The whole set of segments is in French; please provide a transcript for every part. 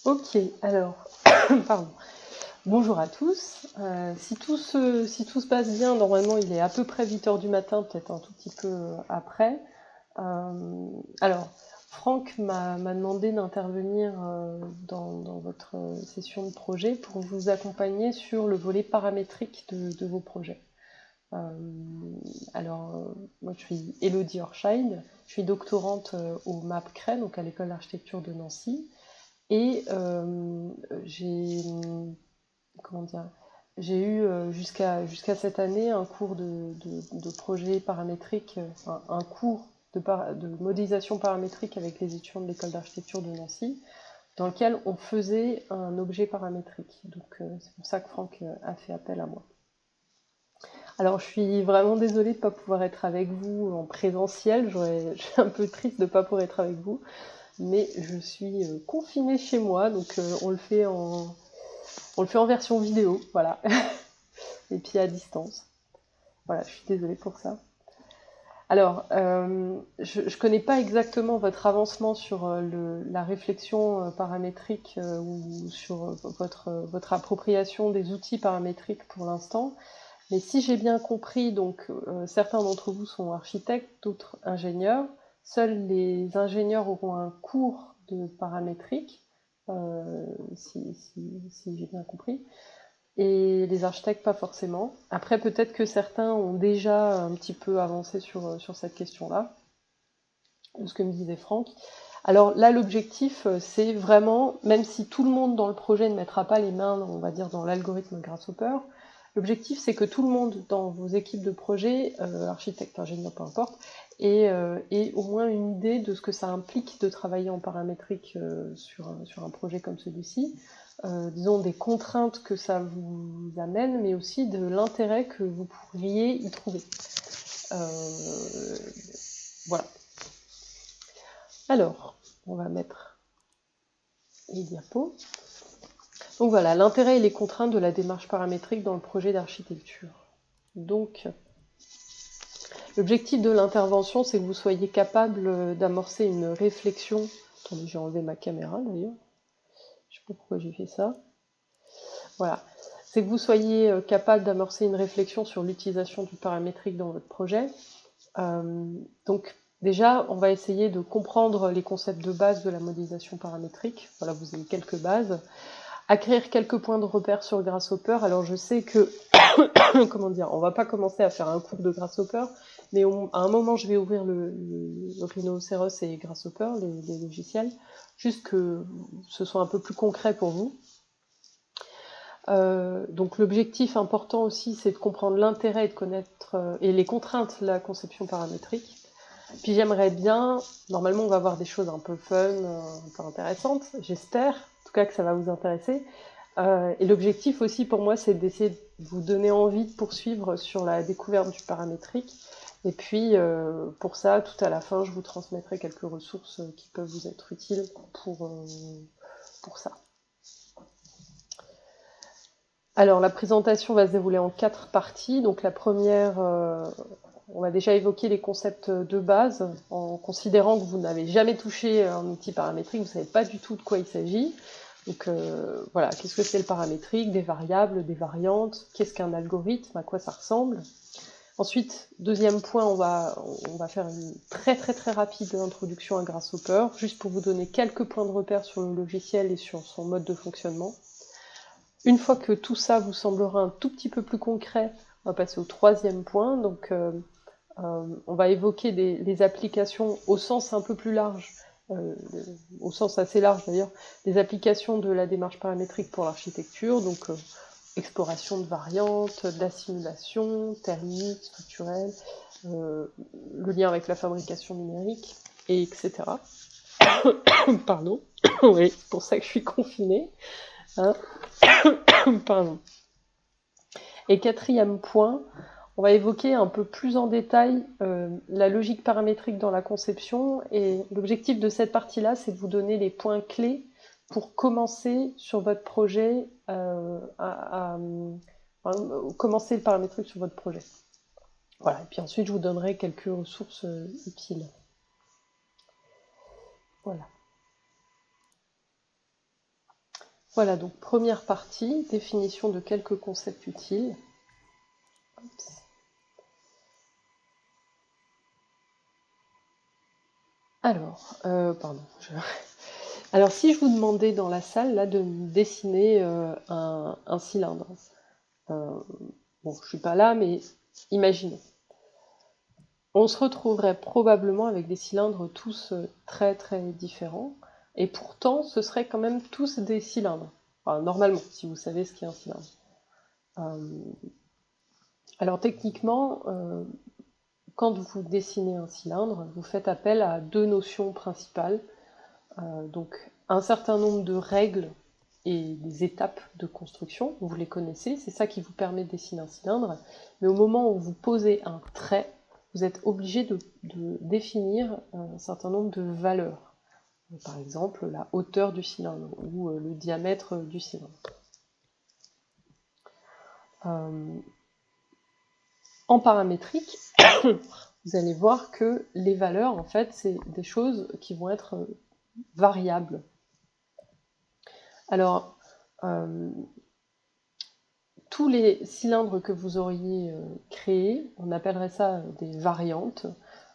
Ok, alors, pardon. Bonjour à tous. Si tout se passe bien, normalement il est à peu près 8 heures du matin, peut-être un tout petit peu après. Alors, Franck m'a demandé d'intervenir dans votre session de projet pour vous accompagner sur le volet paramétrique de vos projets. Euh, moi je suis Elodie Horscheid, je suis doctorante au MAPCRE, donc à l'école d'architecture de Nancy, et j'ai comment dire, j'ai eu jusqu'à cette année un cours de projet paramétrique, un cours de modélisation paramétrique avec les étudiants de l'école d'architecture de Nancy, dans lequel on faisait un objet paramétrique. Donc c'est pour ça que Franck a fait appel à moi. Alors je suis vraiment désolée de ne pas pouvoir être avec vous en présentiel, je suis un peu triste de ne pas pouvoir être avec vous, mais je suis confinée chez moi, donc on le fait en version vidéo, voilà, et puis à distance. Voilà, je suis désolée pour ça. Alors, je ne connais pas exactement votre avancement sur la réflexion paramétrique ou sur votre appropriation des outils paramétriques pour l'instant. Mais si j'ai bien compris, donc certains d'entre vous sont architectes, d'autres ingénieurs. Seuls les ingénieurs auront un cours de paramétrique, si j'ai bien compris. Et les architectes pas forcément. Après, peut-être que certains ont déjà un petit peu avancé sur cette question-là, de ce que me disait Franck. Alors là, l'objectif, c'est vraiment, même si tout le monde dans le projet ne mettra pas les mains, on va dire, dans l'algorithme Grasshopper, l'objectif, c'est que tout le monde dans vos équipes de projet, architecte, ingénieur, peu importe, ait au moins une idée de ce que ça implique de travailler en paramétrique sur un projet comme celui-ci. Disons des contraintes que ça vous amène, mais aussi de l'intérêt que vous pourriez y trouver. Voilà. Alors, on va mettre les diapos. Donc voilà, l'intérêt et les contraintes de la démarche paramétrique dans le projet d'architecture. Donc, l'objectif de l'intervention, c'est que vous soyez capable d'amorcer une réflexion. Attendez, j'ai enlevé ma caméra d'ailleurs. Je ne sais pas pourquoi j'ai fait ça. Voilà. C'est que vous soyez capable d'amorcer une réflexion sur l'utilisation du paramétrique dans votre projet. Donc, déjà, on va essayer de comprendre les concepts de base de la modélisation paramétrique. Voilà, vous avez quelques bases. Acquérir quelques points de repère sur Grasshopper. Alors, je sais que, comment dire, on va pas commencer à faire un cours de Grasshopper, mais à un moment, je vais ouvrir le Rhinoceros et Grasshopper, les logiciels, juste que ce soit un peu plus concret pour vous. Donc l'objectif important aussi, c'est de comprendre l'intérêt et de connaître et les contraintes de la conception paramétrique. Puis j'aimerais bien, normalement on va avoir des choses un peu fun, un peu intéressantes, j'espère, en tout cas que ça va vous intéresser. Et l'objectif aussi pour moi, c'est d'essayer de vous donner envie de poursuivre sur la découverte du paramétrique. Et puis pour ça, tout à la fin, je vous transmettrai quelques ressources qui peuvent vous être utiles pour ça. Alors, la présentation va se dérouler en 4 parties. Donc, la première, on va déjà évoquer les concepts de base, en considérant que vous n'avez jamais touché un outil paramétrique, vous ne savez pas du tout de quoi il s'agit. Donc, voilà, qu'est-ce que c'est le paramétrique, des variables, des variantes, qu'est-ce qu'un algorithme, à quoi ça ressemble. Ensuite, deuxième point, on va faire une très très très rapide introduction à Grasshopper, juste pour vous donner quelques points de repère sur le logiciel et sur son mode de fonctionnement. Une fois que tout ça vous semblera un tout petit peu plus concret, on va passer au troisième point. Donc, on va évoquer les applications au sens un peu plus large, au sens assez large d'ailleurs, des applications de la démarche paramétrique pour l'architecture. Donc, exploration de variantes, d'assimilation, thermique, structurelle, le lien avec la fabrication numérique, et etc. Pardon, oui, c'est pour ça que je suis confinée. Hein. Pardon. Et quatrième point, on va évoquer un peu plus en détail la logique paramétrique dans la conception. Et l'objectif de cette partie-là, c'est de vous donner les points clés pour commencer sur votre projet, commencer le paramétrique sur votre projet. Voilà. Et puis ensuite, je vous donnerai quelques ressources utiles. Voilà. Voilà, donc première partie, définition de quelques concepts utiles. Oups. Alors, Alors, si je vous demandais dans la salle là de me dessiner un cylindre, bon, je suis pas là, mais imaginons. On se retrouverait probablement avec des cylindres tous très très différents, et pourtant ce seraient quand même tous des cylindres. Enfin, normalement, si vous savez ce qu'est un cylindre. Alors techniquement, quand vous dessinez un cylindre, vous faites appel à deux notions principales. Donc un certain nombre de règles et des étapes de construction, vous les connaissez, c'est ça qui vous permet de dessiner un cylindre, mais au moment où vous posez un trait, vous êtes obligé de définir un certain nombre de valeurs. Par exemple, la hauteur du cylindre ou le diamètre du cylindre. En paramétrique, vous allez voir que les valeurs, en fait, c'est des choses qui vont être variables. Alors, tous les cylindres que vous auriez créés, on appellerait ça des variantes.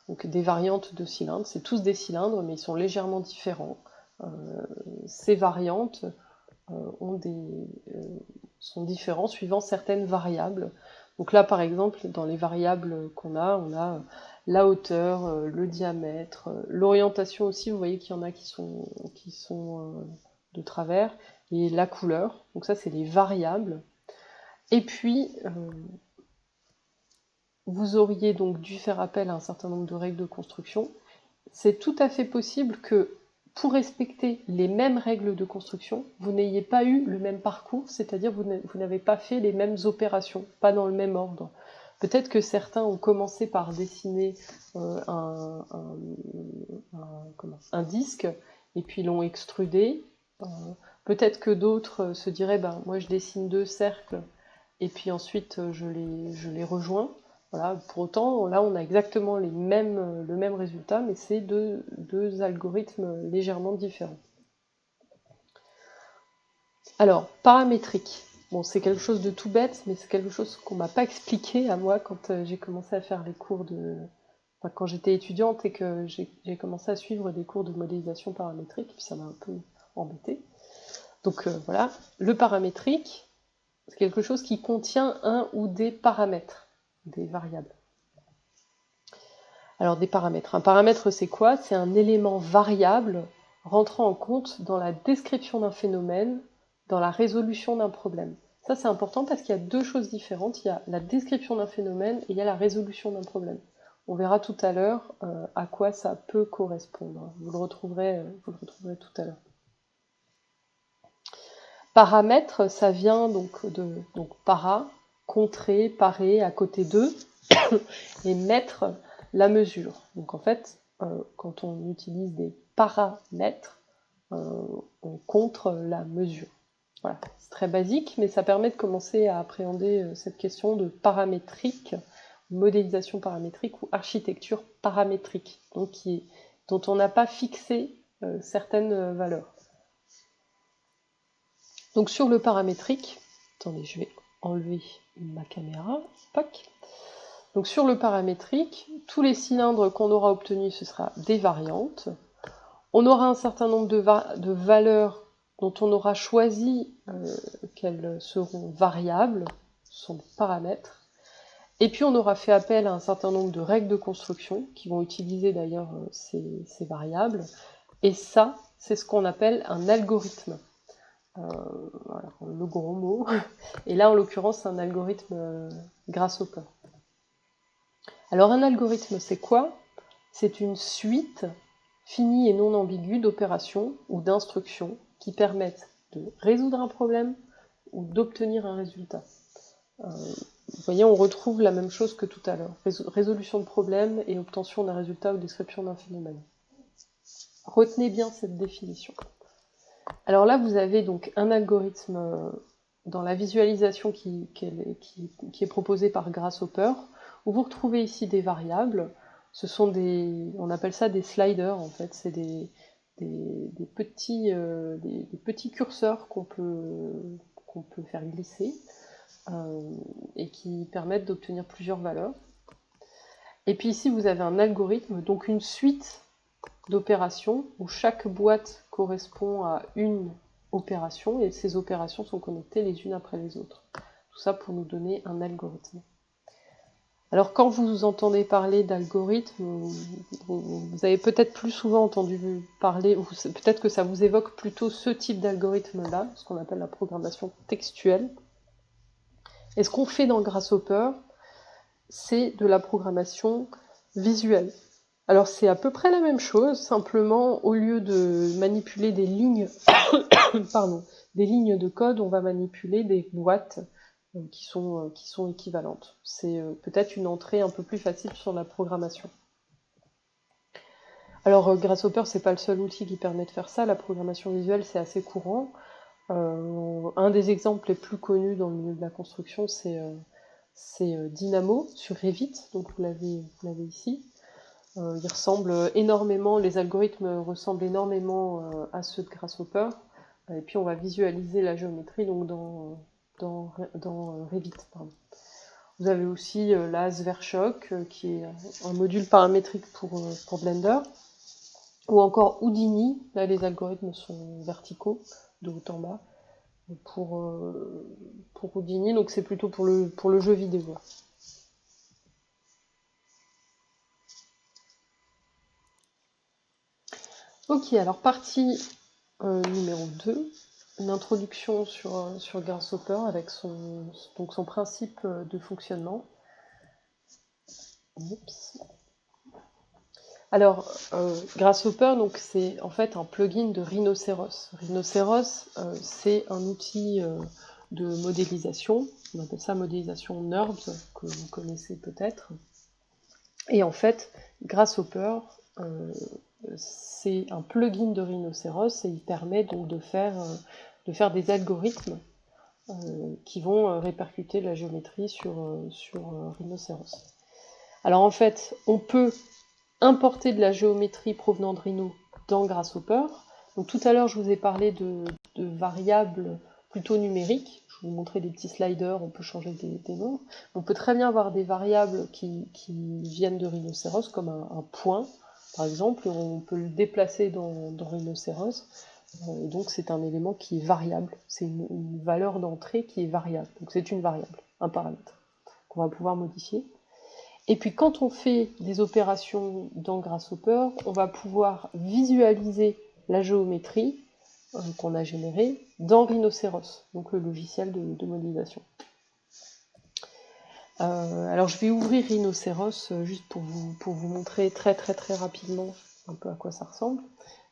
Donc des variantes de cylindres, c'est tous des cylindres, mais ils sont légèrement différents. Ces variantes sont différents suivant certaines variables. Donc là, par exemple, dans les variables qu'on a, on a la hauteur, le diamètre, l'orientation aussi, vous voyez qu'il y en a qui sont de travers, et la couleur. Donc ça, c'est les variables. Et puis, vous auriez donc dû faire appel à un certain nombre de règles de construction. C'est tout à fait possible que, pour respecter les mêmes règles de construction, vous n'ayez pas eu le même parcours, c'est-à-dire vous n'avez pas fait les mêmes opérations, pas dans le même ordre. Peut-être que certains ont commencé par dessiner un disque, et puis l'ont extrudé. Peut-être que d'autres se diraient, ben, moi je dessine deux cercles, et puis ensuite je les rejoins. Voilà, pour autant, là on a exactement le même résultat, mais c'est deux algorithmes légèrement différents. Alors, paramétrique. Bon, c'est quelque chose de tout bête, mais c'est quelque chose qu'on m'a pas expliqué à moi quand j'ai commencé à faire les cours enfin, quand j'étais étudiante et que j'ai commencé à suivre des cours de modélisation paramétrique, puis ça m'a un peu embêté. Donc voilà, le paramétrique, c'est quelque chose qui contient un ou des paramètres, des variables. Alors des paramètres. Un paramètre, c'est quoi? C'est un élément variable rentrant en compte dans la description d'un phénomène, dans la résolution d'un problème. Ça, c'est important parce qu'il y a deux choses différentes. Il y a la description d'un phénomène et il y a la résolution d'un problème. On verra tout à l'heure à quoi ça peut correspondre. Vous le retrouverez tout à l'heure. Paramètre, ça vient donc para, contrer, parer, à côté d'eux, et mètre, la mesure. Donc en fait, quand on utilise des paramètres, on contre la mesure. Voilà, c'est très basique, mais ça permet de commencer à appréhender cette question de paramétrique, modélisation paramétrique ou architecture paramétrique, donc dont on n'a pas fixé certaines valeurs. Donc sur le paramétrique, attendez, je vais enlever ma caméra, Pac. Donc sur le paramétrique, tous les cylindres qu'on aura obtenus, ce sera des variantes. On aura un certain nombre de valeurs dont on aura choisi qu'elles seront variables, ce sont des paramètres. Et puis on aura fait appel à un certain nombre de règles de construction qui vont utiliser d'ailleurs ces variables. Et ça, c'est ce qu'on appelle un algorithme. Voilà, le gros mot. Et là, en l'occurrence, c'est un algorithme Grasshopper. Alors, un algorithme, c'est quoi? C'est une suite finie et non ambiguë d'opérations ou d'instructions qui permettent de résoudre un problème ou d'obtenir un résultat. Vous voyez, on retrouve la même chose que tout à l'heure. Résolution de problème et obtention d'un résultat ou description d'un phénomène. Retenez bien cette définition. Alors là, vous avez donc un algorithme dans la visualisation qui est proposée par Grasshopper, où vous retrouvez ici des variables. Ce sont on appelle ça des sliders en fait, c'est des des petits curseurs qu'on peut faire glisser et qui permettent d'obtenir plusieurs valeurs. Et puis ici, vous avez un algorithme, donc une suite d'opérations où chaque boîte correspond à une opération et ces opérations sont connectées les unes après les autres. Tout ça pour nous donner un algorithme. Alors quand vous entendez parler d'algorithme, vous avez peut-être plus souvent entendu parler, ou peut-être que ça vous évoque plutôt ce type d'algorithme-là, ce qu'on appelle la programmation textuelle. Et ce qu'on fait dans Grasshopper, c'est de la programmation visuelle. Alors c'est à peu près la même chose, simplement au lieu de manipuler des lignes, des lignes de code, on va manipuler des boîtes qui sont équivalentes. C'est peut-être une entrée un peu plus facile sur la programmation. Alors Grasshopper, c'est pas le seul outil qui permet de faire ça, la programmation visuelle c'est assez courant. Un des exemples les plus connus dans le milieu de la construction, c'est Dynamo sur Revit, donc vous l'avez ici. Il ressemble énormément, les algorithmes ressemblent énormément à ceux de Grasshopper, et puis on va visualiser la géométrie donc dans Revit. Pardon. Vous avez aussi la Sverchok, qui est un module paramétrique pour Blender, ou encore Houdini, là les algorithmes sont verticaux, de haut en bas, pour Houdini, donc c'est plutôt pour le jeu vidéo. Ok, alors partie numéro 2, une introduction sur Grasshopper avec son principe de fonctionnement. Oups. Alors, Grasshopper, donc, c'est en fait un plugin de Rhinoceros. Rhinoceros, c'est un outil de modélisation, on appelle ça modélisation NURBS, que vous connaissez peut-être. Et en fait, Grasshopper, c'est un plugin de Rhinoceros et il permet donc de faire des algorithmes qui vont répercuter la géométrie sur Rhinoceros. Alors en fait, on peut importer de la géométrie provenant de Rhino dans Grasshopper. Donc tout à l'heure, je vous ai parlé de variables plutôt numériques. Je vous montrais des petits sliders, on peut changer des nombres. On peut très bien avoir des variables qui viennent de Rhinoceros, comme un point, par exemple, et on peut le déplacer dans Rhinoceros. Et donc c'est un élément qui est variable. C'est une valeur d'entrée qui est variable. Donc c'est une variable, un paramètre, qu'on va pouvoir modifier. Et puis quand on fait des opérations dans Grasshopper, on va pouvoir visualiser la géométrie qu'on a générée dans Rhinoceros, donc le logiciel de modélisation. Alors je vais ouvrir Rhinoceros juste pour vous montrer très rapidement un peu à quoi ça ressemble,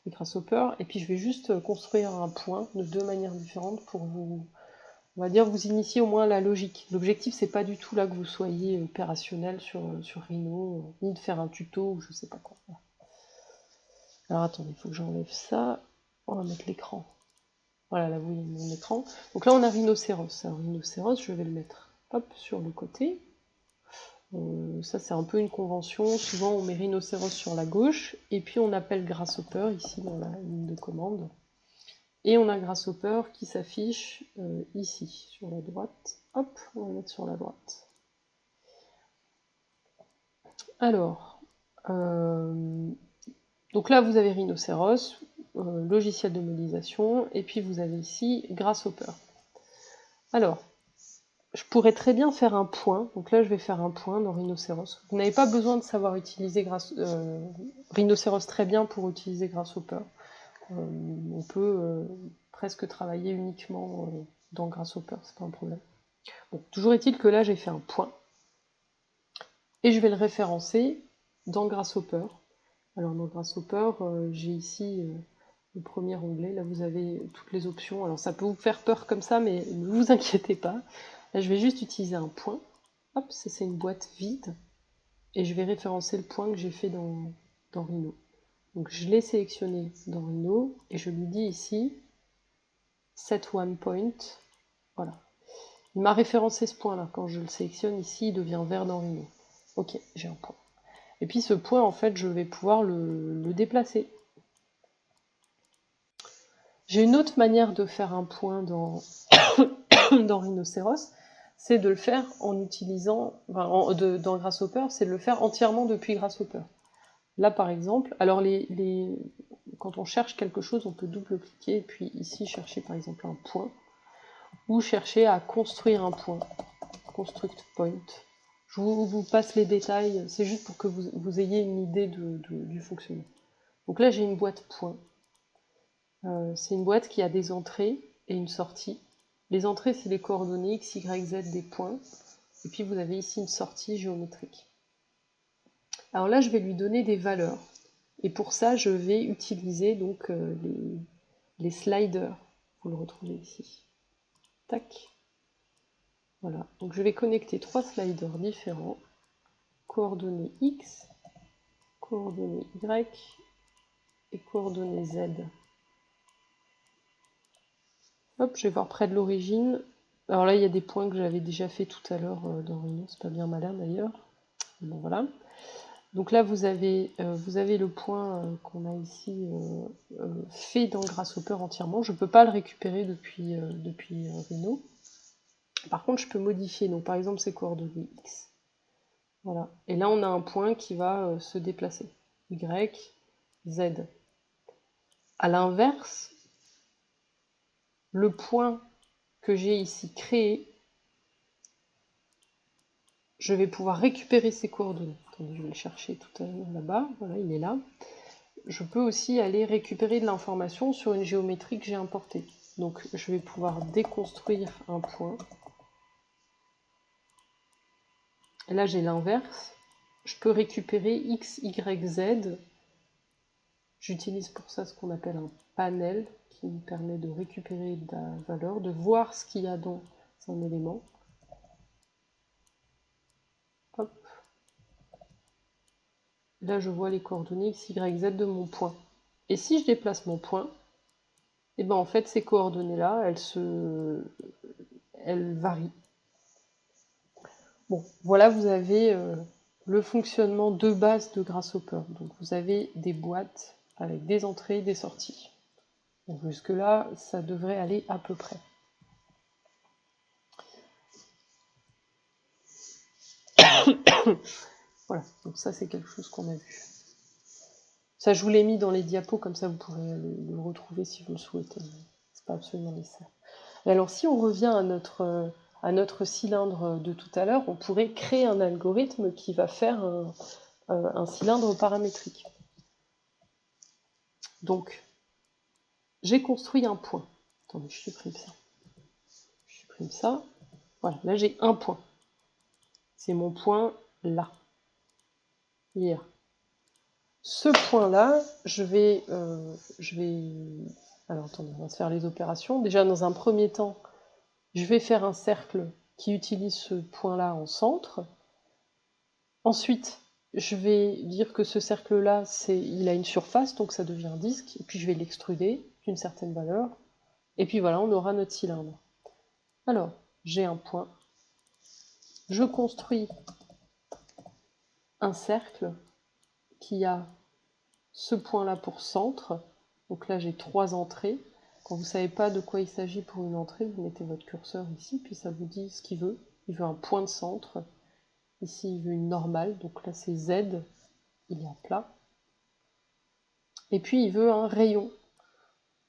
les Grasshopper, et puis je vais juste construire un point de deux manières différentes pour vous, on va dire, vous initier au moins à la logique. L'objectif, c'est pas du tout là que vous soyez opérationnel sur Rhino, ni de faire un tuto ou je sais pas quoi. Alors attendez, il faut que j'enlève ça. On va mettre l'écran. Voilà, là vous voyez mon écran. Donc là on a Rhinoceros. Alors Rhinoceros, je vais le mettre hop sur le côté. Ça c'est un peu une convention. Souvent on met Rhinoceros sur la gauche et puis on appelle Grasshopper ici dans la ligne de commande. Et on a Grasshopper qui s'affiche ici, sur la droite. Hop, on va le mettre sur la droite. Alors, donc là vous avez Rhinoceros, logiciel de modélisation, et puis vous avez ici Grasshopper. Alors, je pourrais très bien faire un point, donc là je vais faire un point dans Rhinoceros. Vous n'avez pas besoin de savoir utiliser Rhinoceros très bien pour utiliser Grasshopper. On peut presque travailler uniquement dans Grasshopper, c'est pas un problème. Bon, toujours est-il que là j'ai fait un point, et je vais le référencer dans Grasshopper. Alors dans Grasshopper, j'ai ici le premier onglet, là vous avez toutes les options. Alors ça peut vous faire peur comme ça, mais ne vous inquiétez pas. Là je vais juste utiliser un point, hop, ça c'est une boîte vide, et je vais référencer le point que j'ai fait dans Rhino. Donc je l'ai sélectionné dans Rhino, et je lui dis ici, set one point, voilà. Il m'a référencé ce point-là, quand je le sélectionne ici, il devient vert dans Rhino. Ok, j'ai un point. Et puis ce point, en fait, je vais pouvoir le déplacer. J'ai une autre manière de faire un point dans, dans Rhinoceros, c'est de le faire en utilisant, enfin, dans Grasshopper, c'est de le faire entièrement depuis Grasshopper. Là, par exemple, alors quand on cherche quelque chose, on peut double-cliquer, et puis ici, chercher par exemple un point, ou chercher à construire un point, construct point. Je vous passe les détails, c'est juste pour que vous ayez une idée du fonctionnement. Donc là, j'ai une boîte point. C'est une boîte qui a des entrées et une sortie. Les entrées, c'est les coordonnées x, y, z des points. Et puis vous avez ici une sortie géométrique. Alors là, je vais lui donner des valeurs. Et pour ça, je vais utiliser donc les sliders. Vous le retrouvez ici. Tac. Voilà. Donc je vais connecter 3 sliders différents. Coordonnées x, coordonnées y et coordonnées z. Hop, je vais voir près de l'origine. Alors là, il y a des points que j'avais déjà fait tout à l'heure dans Rhino, c'est pas bien malin d'ailleurs. Bon, voilà. Donc là, vous avez le point qu'on a ici fait dans Grasshopper entièrement. Je ne peux pas le récupérer depuis Rhino. Par contre, je peux modifier. Donc par exemple, ces coordonnées x. Voilà. Et là, on a un point qui va se déplacer. Y, z. À l'inverse, le point que j'ai ici créé, je vais pouvoir récupérer ces coordonnées. Attendez, je vais le chercher tout à l'heure là-bas. Voilà, il est là. Je peux aussi aller récupérer de l'information sur une géométrie que j'ai importée. Donc je vais pouvoir déconstruire un point. Et là j'ai l'inverse. Je peux récupérer x, y, z. J'utilise pour ça ce qu'on appelle un panel qui me permet de récupérer de la valeur, de voir ce qu'il y a dans un élément. Hop. Là je vois les coordonnées x, y, z de mon point. Et si je déplace mon point, et ben en fait ces coordonnées-là, elles varient. Bon, voilà, vous avez le fonctionnement de base de Grasshopper. Donc vous avez des boîtes avec des entrées et des sorties. Donc jusque-là, ça devrait aller à peu près. Voilà, donc ça c'est quelque chose qu'on a vu. Ça, je vous l'ai mis dans les diapos, comme ça vous pourrez le retrouver si vous le souhaitez. C'est pas absolument nécessaire. Et alors si on revient à notre cylindre de tout à l'heure, on pourrait créer un algorithme qui va faire un cylindre paramétrique. Donc, j'ai construit un point. Attendez, je supprime ça. Je supprime ça. Voilà, là j'ai un point. C'est mon point là. Hier. Ce point-là, je vais... Alors attendez, on va se faire les opérations. Déjà, dans un premier temps, je vais faire un cercle qui utilise ce point-là en centre. Ensuite, je vais dire que ce cercle-là, il a une surface, donc ça devient un disque. Et puis je vais l'extruder d'une certaine valeur. Et puis voilà, on aura notre cylindre. Alors, j'ai un point. Je construis un cercle qui a ce point-là pour centre. Donc là, j'ai 3 entrées. Quand vous ne savez pas de quoi il s'agit pour une entrée, vous mettez votre curseur ici, puis ça vous dit ce qu'il veut. Il veut un point de centre. Ici, il veut une normale. Donc là, c'est Z. Il est à plat. Et puis, il veut un rayon.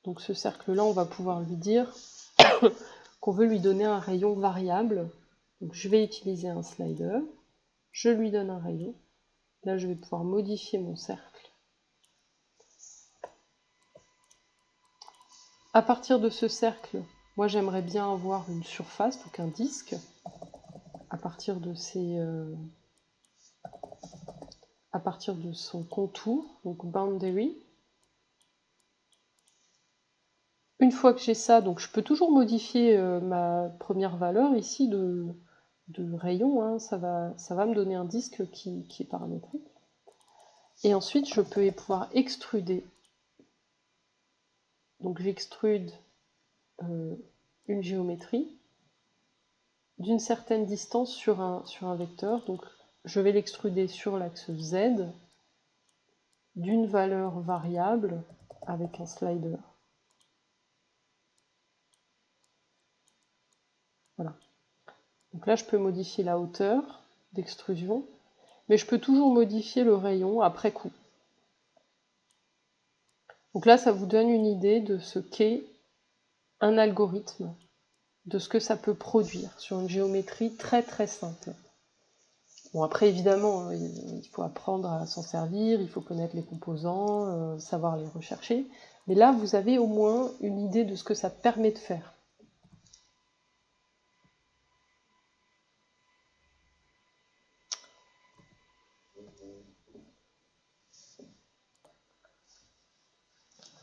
Donc ce cercle-là, on va pouvoir lui dire qu'on veut lui donner un rayon variable. Donc je vais utiliser un slider. Je lui donne un rayon. Là, je vais pouvoir modifier mon cercle. À partir de ce cercle, moi j'aimerais bien avoir une surface, donc un disque, à partir de son contour, donc boundary. Une fois que j'ai ça, donc je peux toujours modifier ma première valeur ici de rayon, hein, ça va me donner un disque qui est paramétrique. Et ensuite, je peux pouvoir extruder. Donc j'extrude une géométrie d'une certaine distance sur un vecteur. Donc je vais l'extruder sur l'axe Z d'une valeur variable avec un slider. Donc là, je peux modifier la hauteur d'extrusion, mais je peux toujours modifier le rayon après coup. Donc là, ça vous donne une idée de ce qu'est un algorithme, de ce que ça peut produire sur une géométrie très très simple. Bon, après, évidemment, il faut apprendre à s'en servir, il faut connaître les composants, savoir les rechercher, mais là, vous avez au moins une idée de ce que ça permet de faire.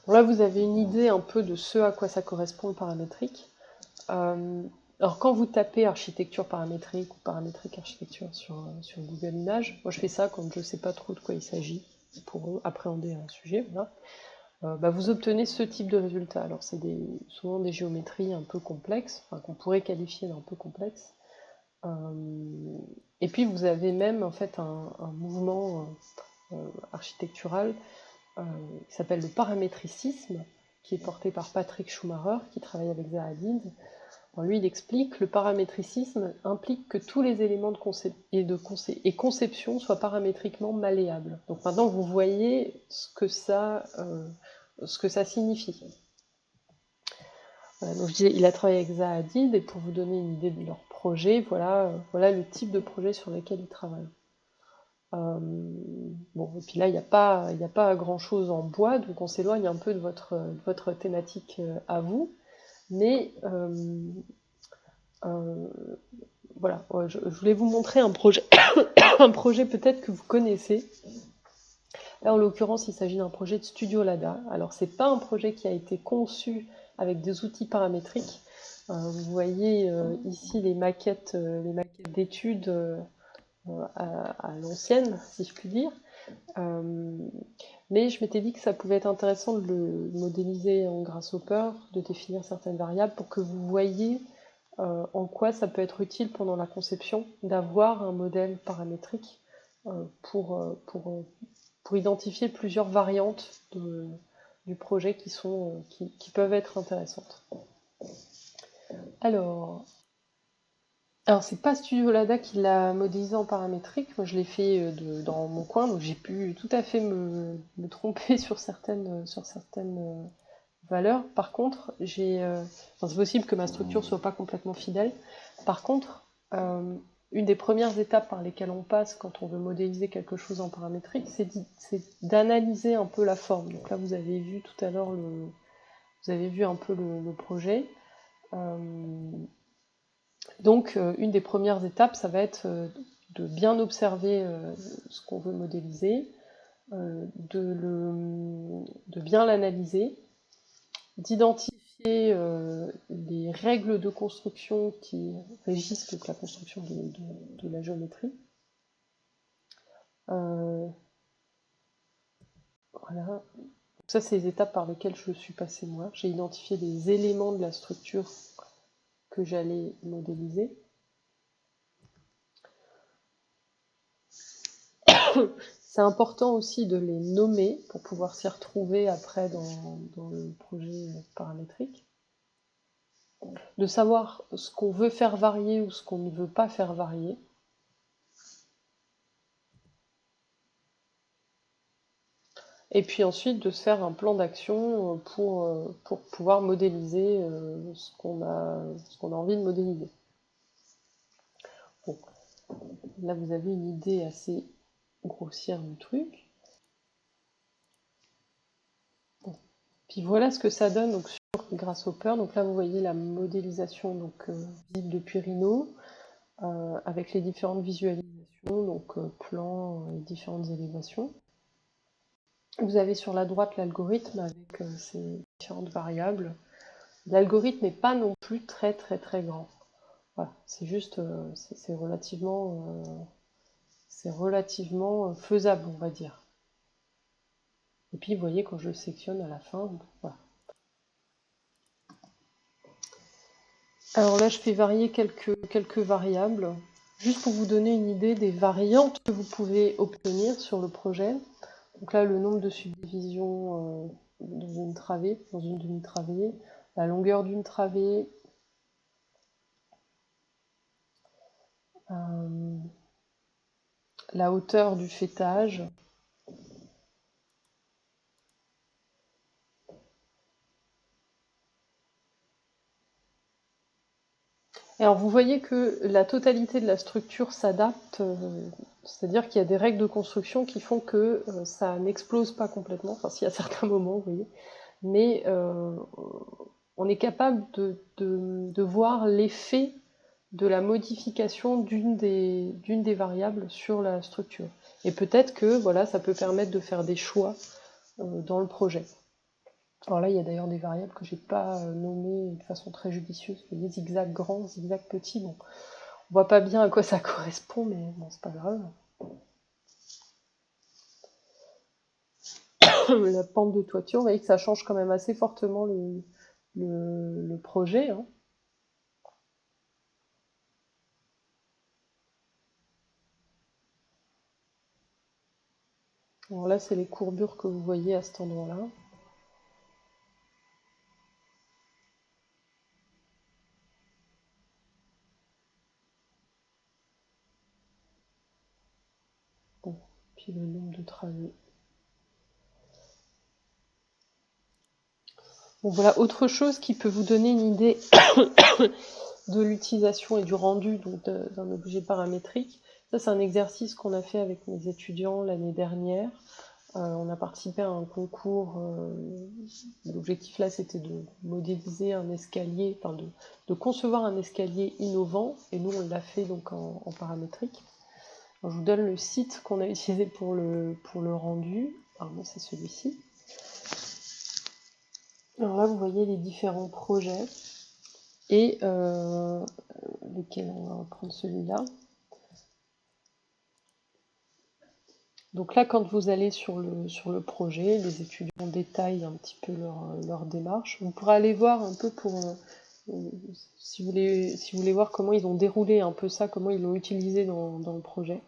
Là, vous avez une idée un peu de ce à quoi ça correspond le paramétrique. Alors, quand vous tapez architecture paramétrique ou paramétrique architecture sur Google Images, moi je fais ça quand je ne sais pas trop de quoi il s'agit pour appréhender un sujet, voilà. Vous obtenez ce type de résultat. Alors, c'est souvent des géométries un peu complexes, enfin, qu'on pourrait qualifier d'un peu complexes. Et puis, vous avez même en fait un mouvement architectural qui s'appelle le paramétricisme, qui est porté par Patrick Schumacher, qui travaille avec Zaha Hadid. Lui, il explique que le paramétricisme implique que tous les éléments de concept et conception soient paramétriquement malléables. Donc maintenant, vous voyez ce que ça signifie. Voilà, donc je disais, il a travaillé avec Zaha Hadid, et pour vous donner une idée de leur projet, voilà le type de projet sur lequel il travaille. Bon, et puis là, il n'y a pas grand-chose en bois, donc on s'éloigne un peu de votre thématique à vous, mais voilà, je voulais vous montrer un projet, un projet peut-être que vous connaissez. Là, en l'occurrence, il s'agit d'un projet de Studio Lada. Alors, c'est pas un projet qui a été conçu avec des outils paramétriques. Vous voyez ici les maquettes d'études à l'ancienne, si je puis dire. Mais je m'étais dit que ça pouvait être intéressant de le modéliser en Grasshopper, de définir certaines variables pour que vous voyez en quoi ça peut être utile pendant la conception d'avoir un modèle paramétrique pour identifier plusieurs variantes du projet qui peuvent être intéressantes. Alors c'est pas Studio Lada qui l'a modélisé en paramétrique, moi je l'ai fait dans mon coin, donc j'ai pu tout à fait me tromper sur certaines valeurs. Par contre, c'est possible que ma structure soit pas complètement fidèle. Par contre, une des premières étapes par lesquelles on passe quand on veut modéliser quelque chose en paramétrique, c'est d'analyser un peu la forme. Donc là, vous avez vu tout à l'heure vous avez vu un peu le projet. Donc, une des premières étapes, ça va être de bien observer ce qu'on veut modéliser, de bien l'analyser, d'identifier les règles de construction qui régissent donc la construction de la géométrie. Voilà. Ça, c'est les étapes par lesquelles je suis passée moi. J'ai identifié les éléments de la structure que j'allais modéliser. C'est important aussi de les nommer pour pouvoir s'y retrouver après dans le projet paramétrique. De savoir ce qu'on veut faire varier ou ce qu'on ne veut pas faire varier. Et puis ensuite de se faire un plan d'action pour pouvoir modéliser ce qu'on a envie de modéliser. Bon. Là vous avez une idée assez grossière du truc. Bon. Puis voilà ce que ça donne donc, sur Grasshopper. Donc là vous voyez la modélisation visible depuis Rhino, avec les différentes visualisations, donc plans et différentes élévations. Vous avez sur la droite l'algorithme avec ces différentes variables. L'algorithme n'est pas non plus très très très grand. Voilà, c'est juste, c'est relativement faisable, on va dire. Et puis vous voyez quand je le sectionne à la fin, voilà. Alors là je fais varier quelques variables, juste pour vous donner une idée des variantes que vous pouvez obtenir sur le projet. Donc là, le nombre de subdivisions dans une demi-travée, la longueur d'une travée, la hauteur du faîtage. Et alors vous voyez que la totalité de la structure s'adapte, c'est-à-dire qu'il y a des règles de construction qui font que ça n'explose pas complètement, enfin s'il y a certains moments, vous voyez, mais on est capable de voir l'effet de la modification d'une des variables sur la structure. Et peut-être que voilà, ça peut permettre de faire des choix dans le projet. Alors là, il y a d'ailleurs des variables que j'ai pas nommées de façon très judicieuse. Vous voyez, zigzag grand, zigzag petit. Bon, on voit pas bien à quoi ça correspond, mais bon, c'est pas grave. La pente de toiture, vous voyez que ça change quand même assez fortement le projet. Hein. Alors là, c'est les courbures que vous voyez à cet endroit-là. Bon, puis le nombre de travées. Bon, voilà, autre chose qui peut vous donner une idée de l'utilisation et du rendu d'un objet paramétrique. Ça, c'est un exercice qu'on a fait avec mes étudiants l'année dernière. On a participé à un concours. L'objectif là, c'était de modéliser un escalier, enfin de concevoir un escalier innovant. Et nous, on l'a fait donc en paramétrique. Alors, je vous donne le site qu'on a utilisé pour le rendu. Pardon, c'est celui-ci. Alors là, vous voyez les différents projets et lesquels on va prendre celui-là. Donc là, quand vous allez sur le projet, les étudiants détaillent un petit peu leur démarche. Vous pourrez aller voir un peu si vous voulez voir comment ils ont déroulé un peu ça, comment ils l'ont utilisé dans le projet.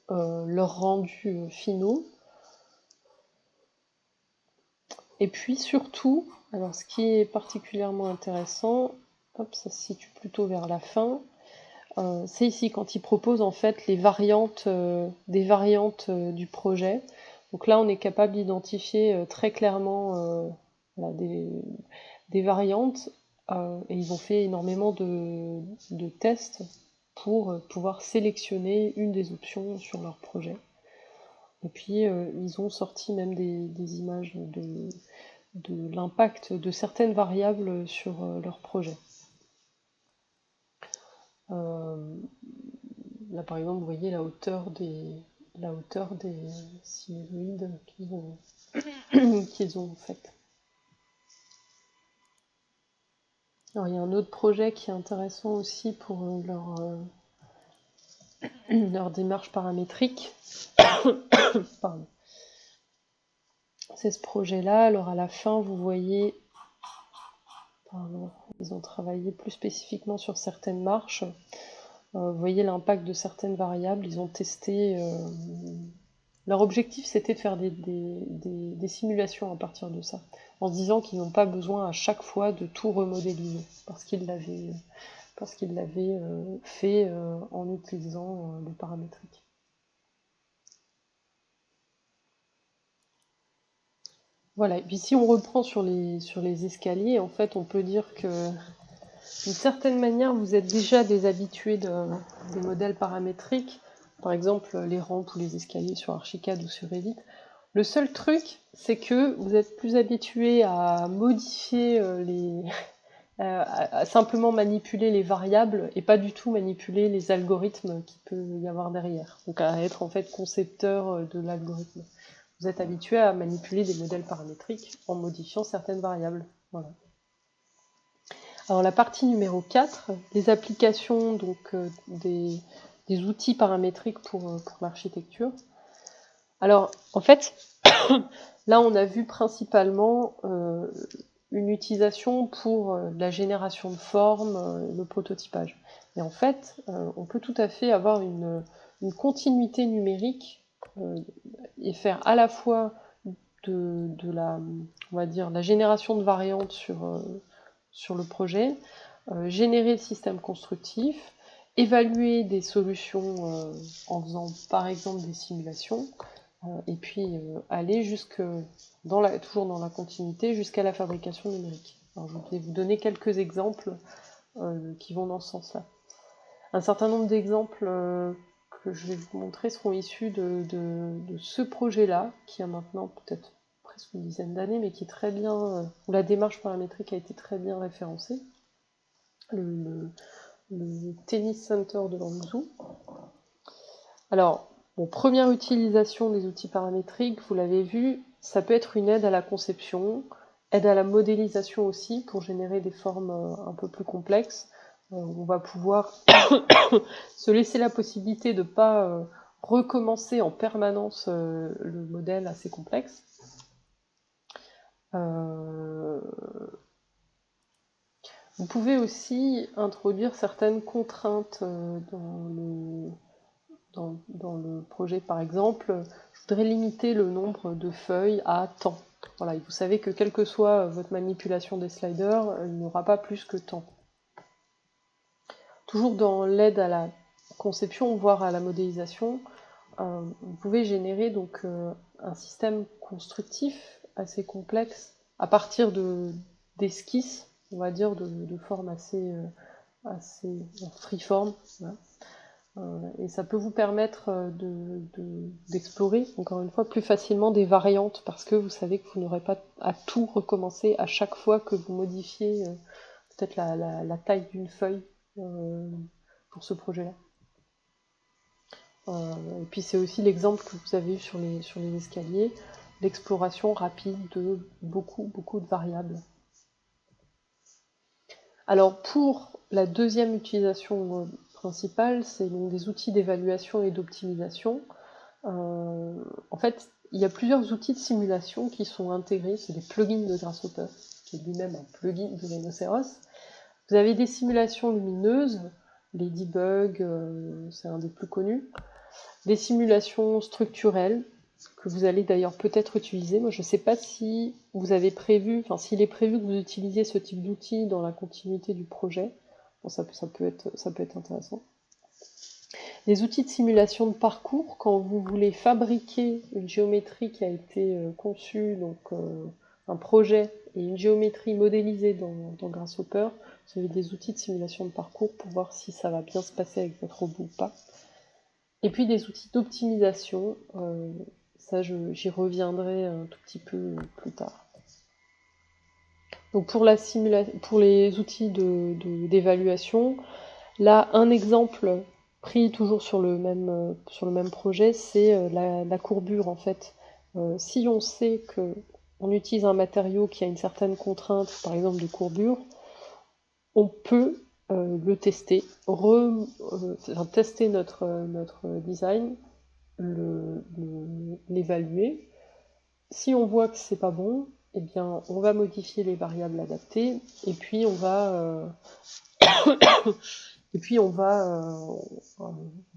Leurs rendus finaux. Et puis surtout, alors ce qui est particulièrement intéressant, hop, ça se situe plutôt vers la fin, c'est ici quand ils proposent en fait les variantes, des variantes du projet. Donc là, on est capable d'identifier très clairement voilà, des variantes et ils ont fait énormément de tests pour pouvoir sélectionner une des options sur leur projet. Et puis ils ont sorti même des images de l'impact de certaines variables sur leur projet. Là, par exemple, vous voyez la hauteur des sinusoïdes qu'ils ont faites. Alors, il y a un autre projet qui est intéressant aussi pour leur démarche paramétrique. Pardon. C'est ce projet-là. Alors, à la fin, vous voyez... Pardon, ils ont travaillé plus spécifiquement sur certaines marches. Vous voyez l'impact de certaines variables. Ils ont testé... Leur objectif, c'était de faire des simulations à partir de ça, en se disant qu'ils n'ont pas besoin à chaque fois de tout remodéliser, parce qu'ils l'avaient fait en utilisant le paramétrique. Voilà, et puis si on reprend sur les escaliers, en fait, on peut dire que d'une certaine manière, vous êtes déjà des habitués des modèles paramétriques, par exemple les rampes ou les escaliers sur Archicad ou sur Revit. Le seul truc, c'est que vous êtes plus habitué à modifier à simplement manipuler les variables et pas du tout manipuler les algorithmes qu'il peut y avoir derrière. Donc à être en fait concepteur de l'algorithme. Vous êtes habitué à manipuler des modèles paramétriques en modifiant certaines variables. Voilà. Alors la partie numéro 4, les applications donc des outils paramétriques pour l'architecture. Alors en fait, là on a vu principalement une utilisation pour la génération de formes, le prototypage. Mais en fait, on peut tout à fait avoir une continuité numérique et faire à la fois de la, on va dire, la génération de variantes sur le projet, générer le système constructif, évaluer des solutions en faisant par exemple des simulations, et puis aller toujours dans la continuité jusqu'à la fabrication numérique. Alors, je vais vous donner quelques exemples qui vont dans ce sens-là. Un certain nombre d'exemples que je vais vous montrer seront issus de ce projet-là, qui a maintenant peut-être presque une dizaine d'années, mais qui est très bien, où la démarche paramétrique a été très bien référencée. Le Tennis Center de Lanzhou. Alors, première utilisation des outils paramétriques, vous l'avez vu, ça peut être une aide à la conception, aide à la modélisation aussi, pour générer des formes un peu plus complexes. On va pouvoir se laisser la possibilité de ne pas recommencer en permanence le modèle assez complexe. Vous pouvez aussi introduire certaines contraintes dans le projet. Par exemple, je voudrais limiter le nombre de feuilles à tant. Voilà, et vous savez que quelle que soit votre manipulation des sliders, il n'y aura pas plus que tant. Toujours dans l'aide à la conception, voire à la modélisation, vous pouvez générer donc un système constructif assez complexe à partir d'esquisses, on va dire, de formes assez freeform. Voilà. Et ça peut vous permettre d'explorer, encore une fois, plus facilement des variantes, parce que vous savez que vous n'aurez pas à tout recommencer à chaque fois que vous modifiez peut-être la taille d'une feuille pour ce projet-là. Et puis c'est aussi l'exemple que vous avez eu sur les escaliers, l'exploration rapide de beaucoup de variables. Alors pour la deuxième utilisation principale, c'est donc des outils d'évaluation et d'optimisation. En fait, il y a plusieurs outils de simulation qui sont intégrés, c'est des plugins de Grasshopper, qui est lui-même un plugin de Rhinoceros. Vous avez des simulations lumineuses, Ladybug, c'est un des plus connus, des simulations structurelles, que vous allez d'ailleurs peut-être utiliser. Moi, je ne sais pas si vous avez prévu, enfin s'il est prévu que vous utilisiez ce type d'outil dans la continuité du projet. Bon, ça peut être intéressant. Les outils de simulation de parcours, quand vous voulez fabriquer une géométrie qui a été conçue, donc un projet et une géométrie modélisée dans Grasshopper, vous avez des outils de simulation de parcours pour voir si ça va bien se passer avec votre robot ou pas. Et puis des outils d'optimisation, ça j'y reviendrai un tout petit peu plus tard. Donc pour les outils d'évaluation, là un exemple pris toujours sur le même projet, c'est la courbure en fait. Si on sait qu'on utilise un matériau qui a une certaine contrainte, par exemple de courbure, on peut le tester, tester notre design, l'évaluer. Si on voit que c'est pas bon, eh bien on va modifier les variables adaptées et puis on va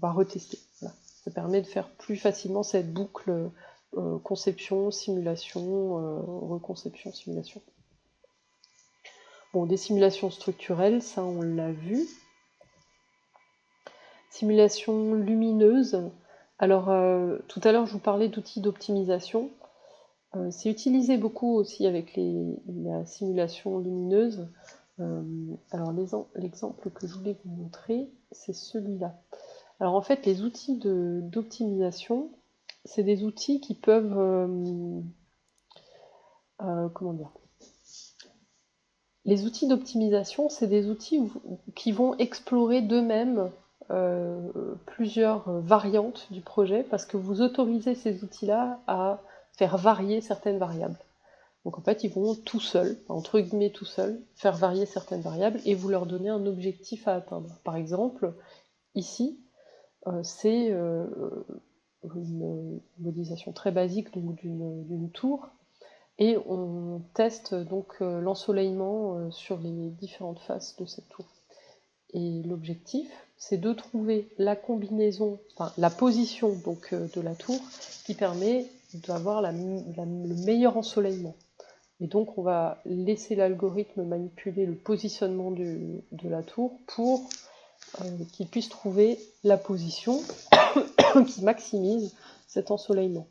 retester. Voilà. Ça permet de faire plus facilement cette boucle conception, simulation, reconception, simulation. Bon, des simulations structurelles, ça on l'a vu. Simulation lumineuse. Alors, tout à l'heure, je vous parlais d'outils d'optimisation. C'est utilisé beaucoup aussi avec la simulation lumineuse. Alors, l'exemple que je voulais vous montrer, c'est celui-là. Alors, en fait, les outils d'optimisation, c'est des outils qui peuvent... comment dire ? Les outils d'optimisation, c'est des outils qui vont explorer d'eux-mêmes plusieurs variantes du projet parce que vous autorisez ces outils-là à faire varier certaines variables. Donc en fait, ils vont tout seuls, entre guillemets tout seuls, faire varier certaines variables et vous leur donnez un objectif à atteindre. Par exemple, ici, c'est une modélisation très basique d'une tour et on teste donc l'ensoleillement sur les différentes faces de cette tour. Et l'objectif, c'est de trouver la combinaison, enfin la position donc de la tour qui permet d'avoir le meilleur ensoleillement. Et donc on va laisser l'algorithme manipuler le positionnement de la tour pour qu'il puisse trouver la position qui maximise cet ensoleillement.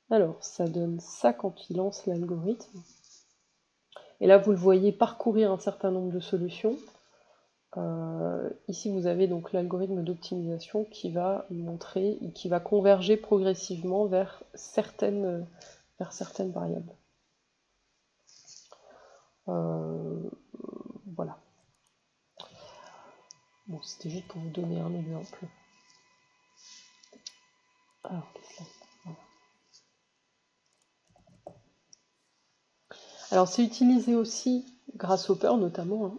Alors, ça donne ça quand il lance l'algorithme. Et là, vous le voyez parcourir un certain nombre de solutions. Ici, vous avez donc l'algorithme d'optimisation qui va montrer, qui va converger progressivement vers certaines variables. Voilà. Bon, c'était juste pour vous donner un exemple. Alors, voilà. Alors, c'est utilisé aussi, grâce Hopper notamment,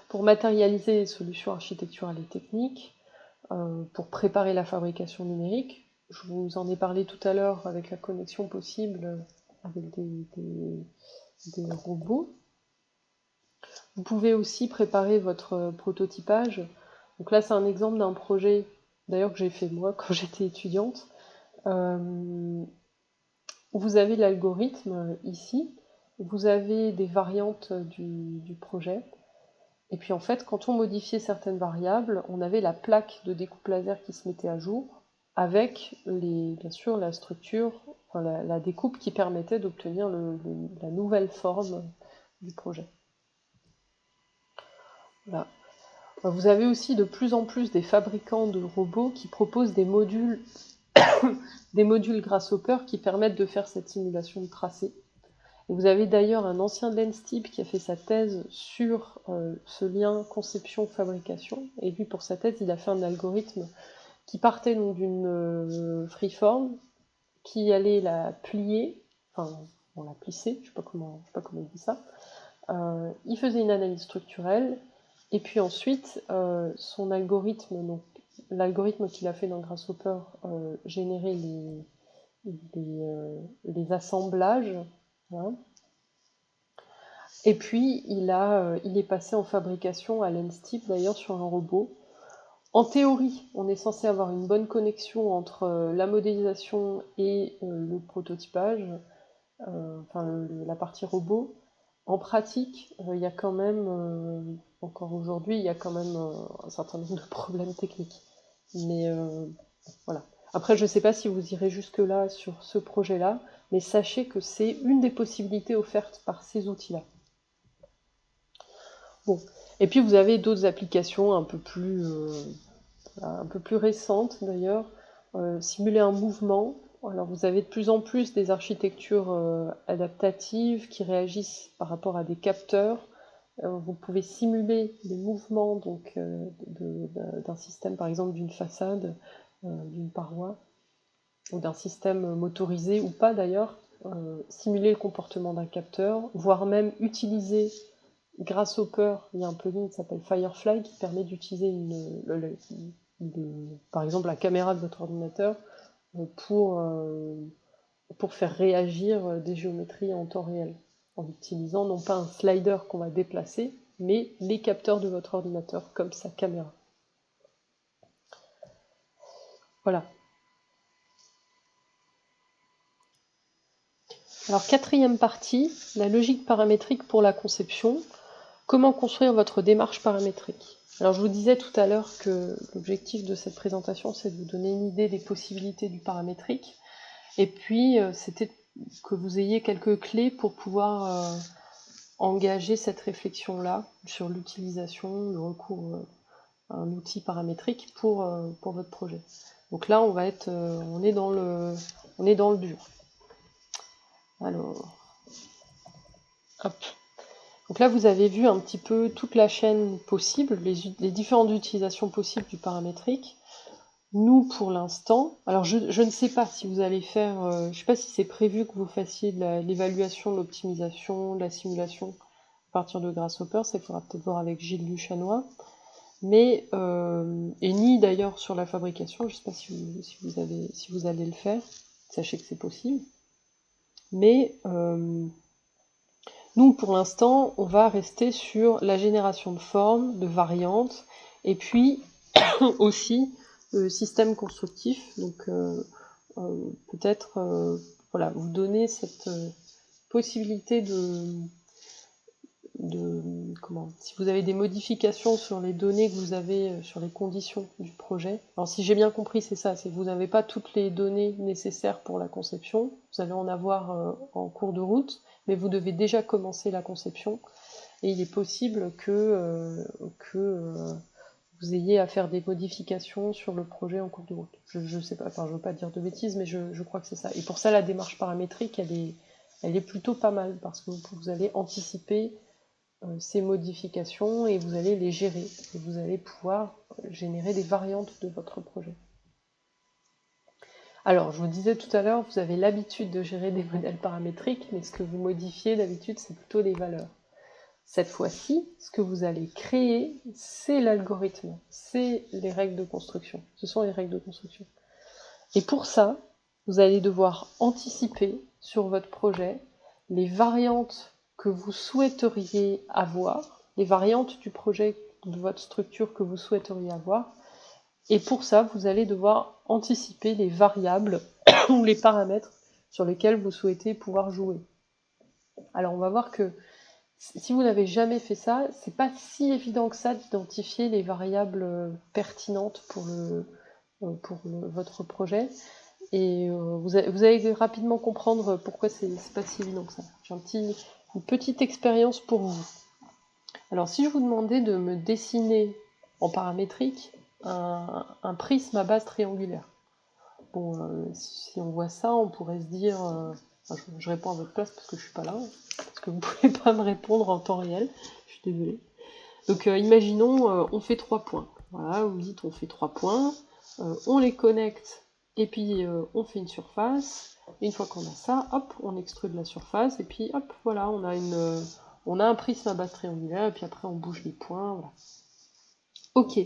pour matérialiser les solutions architecturales et techniques, pour préparer la fabrication numérique. Je vous en ai parlé tout à l'heure avec la connexion possible avec des robots. Vous pouvez aussi préparer votre prototypage. Donc là, c'est un exemple d'un projet, d'ailleurs que j'ai fait moi quand j'étais étudiante. Vous avez l'algorithme ici, vous avez des variantes du projet. Et puis en fait, quand on modifiait certaines variables, on avait la plaque de découpe laser qui se mettait à jour, avec bien sûr la structure, enfin la découpe qui permettait d'obtenir la nouvelle forme du projet. Voilà. Vous avez aussi de plus en plus des fabricants de robots qui proposent des modules, des modules Grasshopper qui permettent de faire cette simulation de tracé. Et vous avez d'ailleurs un ancien de l'ENSTIB qui a fait sa thèse sur ce lien conception-fabrication. Et lui, pour sa thèse, il a fait un algorithme qui partait donc d'une freeform, qui allait la plier, enfin, on la plissait, je sais pas comment il dit ça. Il faisait une analyse structurelle, et puis ensuite, son algorithme, donc l'algorithme qu'il a fait dans Grasshopper, générait les assemblages. Hein. Et puis, il est passé en fabrication à l'ENSTIB, d'ailleurs, sur un robot. En théorie, on est censé avoir une bonne connexion entre la modélisation et le prototypage, enfin la partie robot. En pratique, il y a quand même, encore aujourd'hui, il y a quand même un certain nombre de problèmes techniques. Mais voilà. Après, je ne sais pas si vous irez jusque-là sur ce projet-là, mais sachez que c'est une des possibilités offertes par ces outils-là. Bon. Et puis vous avez d'autres applications un peu plus récentes d'ailleurs. Simuler un mouvement. Alors vous avez de plus en plus des architectures adaptatives qui réagissent par rapport à des capteurs. Vous pouvez simuler les mouvements donc, d'un système, par exemple d'une façade, d'une paroi, ou d'un système motorisé ou pas d'ailleurs, simuler le comportement d'un capteur, voire même utiliser, grâce au Hopper, il y a un plugin qui s'appelle Firefly qui permet d'utiliser par exemple la caméra de votre ordinateur pour faire réagir des géométries en temps réel, en utilisant non pas un slider qu'on va déplacer, mais les capteurs de votre ordinateur, comme sa caméra. Voilà. Alors, quatrième partie, la logique paramétrique pour la conception. Comment construire votre démarche paramétrique? Alors, je vous disais tout à l'heure que l'objectif de cette présentation, c'est de vous donner une idée des possibilités du paramétrique. Et puis, c'était que vous ayez quelques clés pour pouvoir engager cette réflexion-là sur l'utilisation, le recours à un outil paramétrique pour votre projet. Donc là, on est dans le dur. Alors, hop. Donc là, vous avez vu un petit peu toute la chaîne possible, les différentes utilisations possibles du paramétrique. Nous, pour l'instant, alors je ne sais pas si vous allez faire, je ne sais pas si c'est prévu que vous fassiez de l'évaluation, de l'optimisation, de la simulation à partir de Grasshopper, ça il faudra peut-être voir avec Gilles Duchanois, mais, et ni d'ailleurs sur la fabrication, je ne sais pas si vous allez le faire, sachez que c'est possible, mais nous, pour l'instant, on va rester sur la génération de formes, de variantes, et puis aussi le système constructif. Donc peut-être voilà, vous donner cette possibilité si vous avez des modifications sur les données que vous avez, sur les conditions du projet. Alors si j'ai bien compris, c'est ça, c'est que vous n'avez pas toutes les données nécessaires pour la conception, vous allez en avoir en cours de route, mais vous devez déjà commencer la conception, et il est possible que vous ayez à faire des modifications sur le projet en cours de route. Je sais pas, enfin je veux pas dire de bêtises, mais je crois que c'est ça. Et pour ça, la démarche paramétrique, elle est plutôt pas mal, parce que vous allez anticiper ces modifications et vous allez les gérer. Et vous allez pouvoir générer des variantes de votre projet. Alors, je vous disais tout à l'heure, vous avez l'habitude de gérer des modèles paramétriques, mais ce que vous modifiez d'habitude, c'est plutôt les valeurs. Cette fois-ci, ce que vous allez créer, c'est l'algorithme, c'est les règles de construction. Ce sont les règles de construction. Et pour ça, vous allez devoir anticiper sur votre projet les variantes que vous souhaiteriez avoir, les variantes du projet, de votre structure que vous souhaiteriez avoir. Et pour ça, vous allez devoir anticiper les variables ou les paramètres sur lesquels vous souhaitez pouvoir jouer. Alors on va voir que si vous n'avez jamais fait ça, c'est pas si évident que ça d'identifier les variables pertinentes pour votre projet. Et vous allez rapidement comprendre pourquoi c'est pas si évident que ça. J'ai une petite expérience pour vous. Alors si je vous demandais de me dessiner en paramétrique un prisme à base triangulaire. Bon, si on voit ça, on pourrait se dire... je réponds à votre place parce que je suis pas là, parce que vous pouvez pas me répondre en temps réel, je suis désolée. Donc imaginons, on fait 3 points. Voilà, vous me dites on fait 3 points, on les connecte, et puis on fait une surface, et une fois qu'on a ça, hop, on extrude la surface, et puis hop, voilà, on a un prisme à base triangulaire, et puis après on bouge les points, voilà. Ok,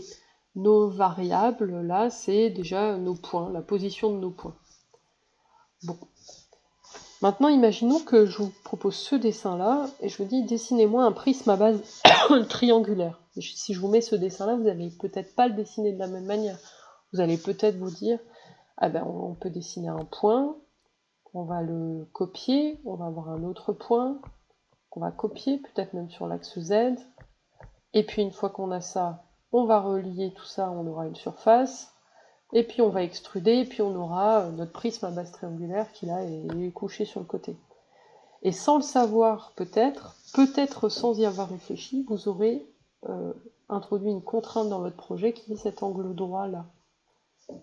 nos variables, là, c'est déjà nos points, la position de nos points. Bon. Maintenant, imaginons que je vous propose ce dessin-là, et je vous dis, dessinez-moi un prisme à base triangulaire. Et si je vous mets ce dessin-là, vous n'allez peut-être pas le dessiner de la même manière. Vous allez peut-être vous dire, ah ben, on peut dessiner un point, on va le copier, on va avoir un autre point, qu'on va copier, peut-être même sur l'axe Z, et puis une fois qu'on a ça, on va relier tout ça, on aura une surface, et puis on va extruder, et puis on aura notre prisme à base triangulaire qui là est couché sur le côté. Et sans le savoir peut-être sans y avoir réfléchi, vous aurez introduit une contrainte dans votre projet qui est cet angle droit là.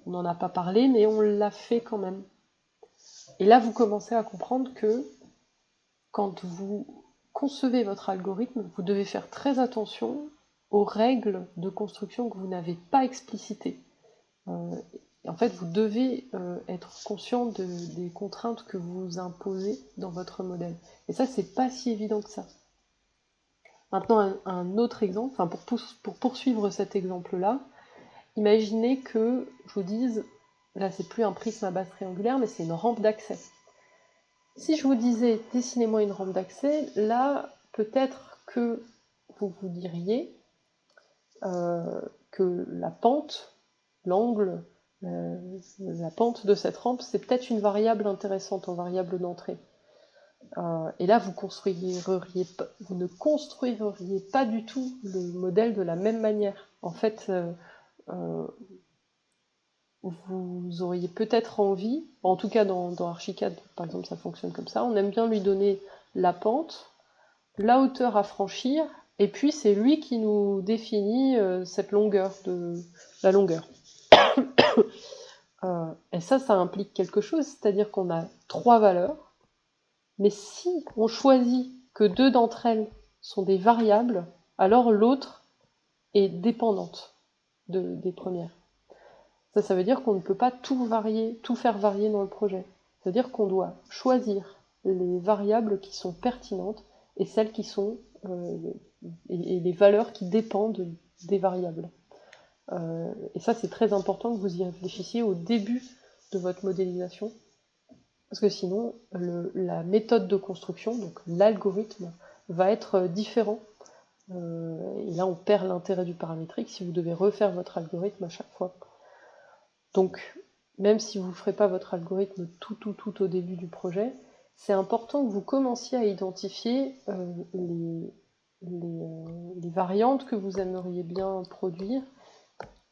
On n'en a pas parlé, mais on l'a fait quand même. Et là, vous commencez à comprendre que quand vous concevez votre algorithme, vous devez faire très attention aux règles de construction que vous n'avez pas explicitées. En fait, vous devez être conscient des contraintes que vous imposez dans votre modèle. Et ça, c'est pas si évident que ça. Maintenant, un autre exemple, enfin pour poursuivre cet exemple-là, imaginez que je vous dise, là c'est plus un prisme à base triangulaire, mais c'est une rampe d'accès. Si je vous disais, dessinez-moi une rampe d'accès, là, peut-être que vous vous diriez que la pente, l'angle, la pente de cette rampe, c'est peut-être une variable intéressante en variable d'entrée. Et là, vous ne construiriez pas du tout le modèle de la même manière. En fait, vous auriez peut-être envie, en tout cas dans Archicad, par exemple, ça fonctionne comme ça, on aime bien lui donner la pente, la hauteur à franchir, et puis c'est lui qui nous définit cette longueur, la longueur. Et ça implique quelque chose, c'est-à-dire qu'on a 3 valeurs, mais si on choisit que 2 d'entre elles sont des variables, alors l'autre est dépendante des premières. Ça veut dire qu'on ne peut pas tout faire varier dans le projet. C'est-à-dire qu'on doit choisir les variables qui sont pertinentes et celles qui sont et les valeurs qui dépendent des variables. Et ça, c'est très important que vous y réfléchissiez au début de votre modélisation, parce que sinon, la méthode de construction, donc l'algorithme, va être différent. Et là, on perd l'intérêt du paramétrique si vous devez refaire votre algorithme à chaque fois. Donc, même si vous ne ferez pas votre algorithme tout au début du projet, c'est important que vous commenciez à identifier les variantes que vous aimeriez bien produire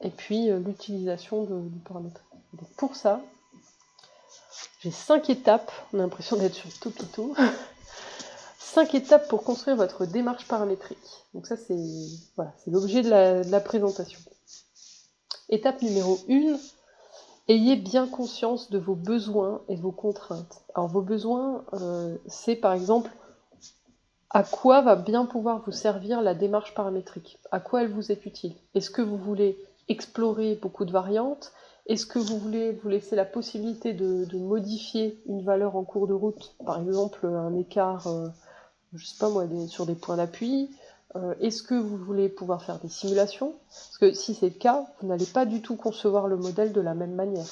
et puis l'utilisation du paramètre. Donc pour ça, j'ai 5 étapes, on a l'impression d'être sur Topito, 5 étapes pour construire votre démarche paramétrique. Donc ça c'est l'objet de la présentation. Étape numéro 1, ayez bien conscience de vos besoins et de vos contraintes. Alors vos besoins, c'est par exemple à quoi va bien pouvoir vous servir la démarche paramétrique, à quoi elle vous est utile. Est-ce que vous voulez explorer beaucoup de variantes? Est-ce que vous voulez vous laisser la possibilité de modifier une valeur en cours de route, par exemple un écart, je sais pas moi, sur des points d'appui? Est-ce que vous voulez pouvoir faire des simulations? Parce que si c'est le cas, vous n'allez pas du tout concevoir le modèle de la même manière.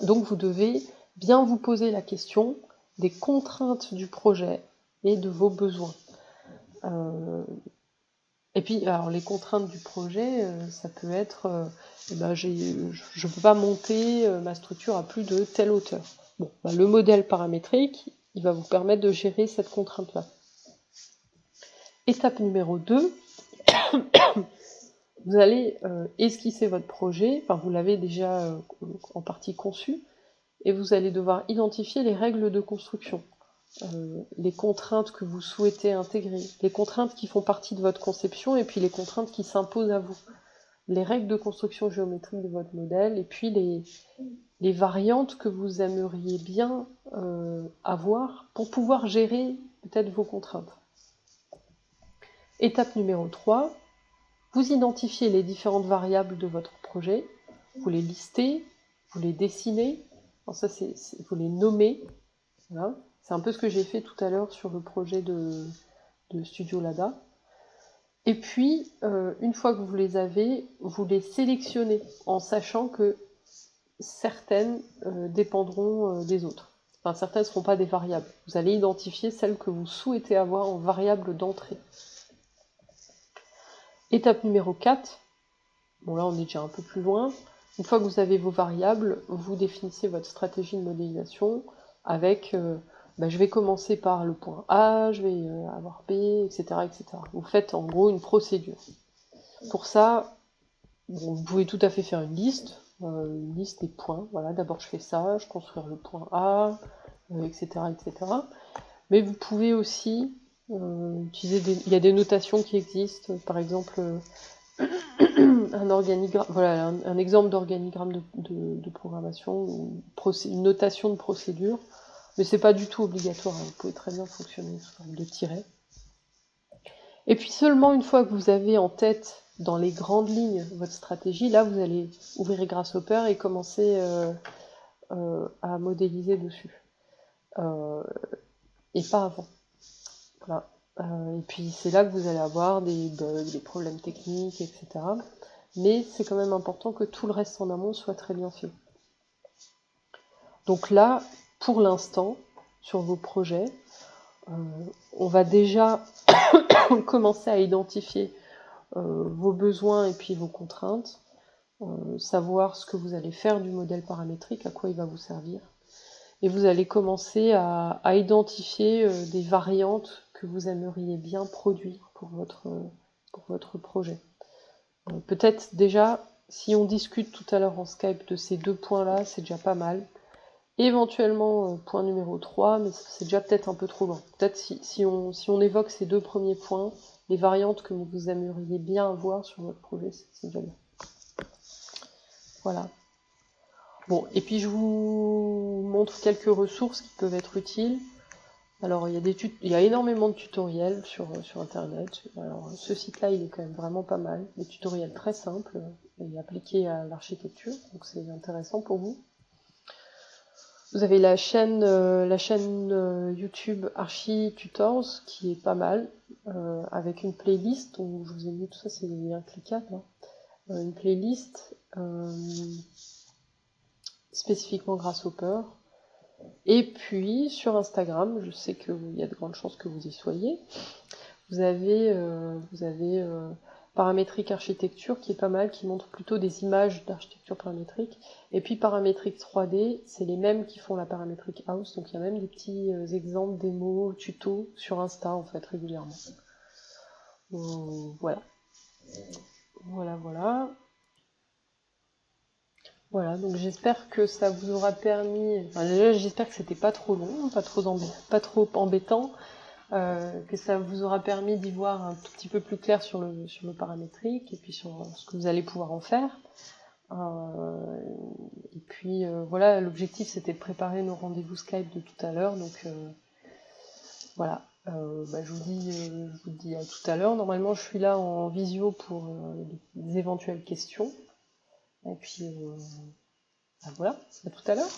Donc vous devez bien vous poser la question des contraintes du projet et de vos besoins. Et puis, alors les contraintes du projet, ça peut être, je ne peux pas monter ma structure à plus de telle hauteur. Bon, le modèle paramétrique, il va vous permettre de gérer cette contrainte-là. Étape numéro 2, vous allez esquisser votre projet, enfin vous l'avez déjà en partie conçu, et vous allez devoir identifier les règles de construction, les contraintes que vous souhaitez intégrer, les contraintes qui font partie de votre conception, et puis les contraintes qui s'imposent à vous, les règles de construction géométrique de votre modèle, et puis les variantes que vous aimeriez bien avoir pour pouvoir gérer peut-être vos contraintes. Étape numéro 3, vous identifiez les différentes variables de votre projet, vous les listez, vous les dessinez, alors ça vous les nommez, voilà. C'est un peu ce que j'ai fait tout à l'heure sur le projet de Studio Lada. Et puis, une fois que vous les avez, vous les sélectionnez en sachant que certaines dépendront des autres. Enfin, certaines ne seront pas des variables. Vous allez identifier celles que vous souhaitez avoir en variable d'entrée. Étape numéro 4, bon là on est déjà un peu plus loin. Une fois que vous avez vos variables, vous définissez votre stratégie de modélisation avec je vais commencer par le point A, je vais avoir B, etc., etc. Vous faites en gros une procédure. Pour ça, vous pouvez tout à fait faire une liste des points. Voilà, d'abord je fais ça, je construis le point A, etc., etc. Mais vous pouvez aussi utiliser il y a des notations qui existent, par exemple un organigramme, voilà, un exemple d'organigramme de programmation, une notation de procédure, mais c'est pas du tout obligatoire, hein, vous pouvez très bien fonctionner sous forme de tiret. Et puis seulement une fois que vous avez en tête, dans les grandes lignes, votre stratégie, là vous allez ouvrir Grasshopper et commencer à modéliser dessus. Et pas avant. Voilà. Et puis c'est là que vous allez avoir des bugs, des problèmes techniques, etc. Mais c'est quand même important que tout le reste en amont soit très bien fait. Donc là, pour l'instant, sur vos projets, on va déjà commencer à identifier vos besoins et puis vos contraintes, savoir ce que vous allez faire du modèle paramétrique, à quoi il va vous servir. Et vous allez commencer à identifier des variantes que vous aimeriez bien produire pour votre projet. Peut-être déjà, si on discute tout à l'heure en Skype de ces 2 points-là, c'est déjà pas mal. Éventuellement, point numéro 3, mais c'est déjà peut-être un peu trop loin. Peut-être si on évoque ces 2 premiers points, les variantes que vous aimeriez bien avoir sur votre projet, c'est déjà bien. Voilà. Bon, et puis je vous montre quelques ressources qui peuvent être utiles. Alors il y a énormément de tutoriels sur internet. Alors ce site-là il est quand même vraiment pas mal, des tutoriels très simples et appliqués à l'architecture, donc c'est intéressant pour vous. Vous avez la chaîne YouTube Archi Tutors qui est pas mal, avec une playlist, donc je vous ai mis tout ça, c'est incliquable, hein. Une playlist spécifiquement Grasshopper. Et puis sur Instagram, je sais qu'il y a de grandes chances que vous y soyez, vous avez paramétrique architecture qui est pas mal, qui montre plutôt des images d'architecture paramétrique. Et puis paramétrique 3D, c'est les mêmes qui font la paramétrique house, donc il y a même des petits exemples, démos, tutos sur Insta en fait régulièrement. Voilà. Voilà, donc j'espère que ça vous aura permis. Enfin, déjà, j'espère que c'était pas trop long, pas trop embêtant, que ça vous aura permis d'y voir un tout petit peu plus clair sur le paramétrique et puis sur ce que vous allez pouvoir en faire. Et puis voilà, l'objectif c'était de préparer nos rendez-vous Skype de tout à l'heure, donc voilà. Je vous dis à tout à l'heure. Normalement, je suis là en visio pour les éventuelles questions. Et puis voilà, à tout à l'heure.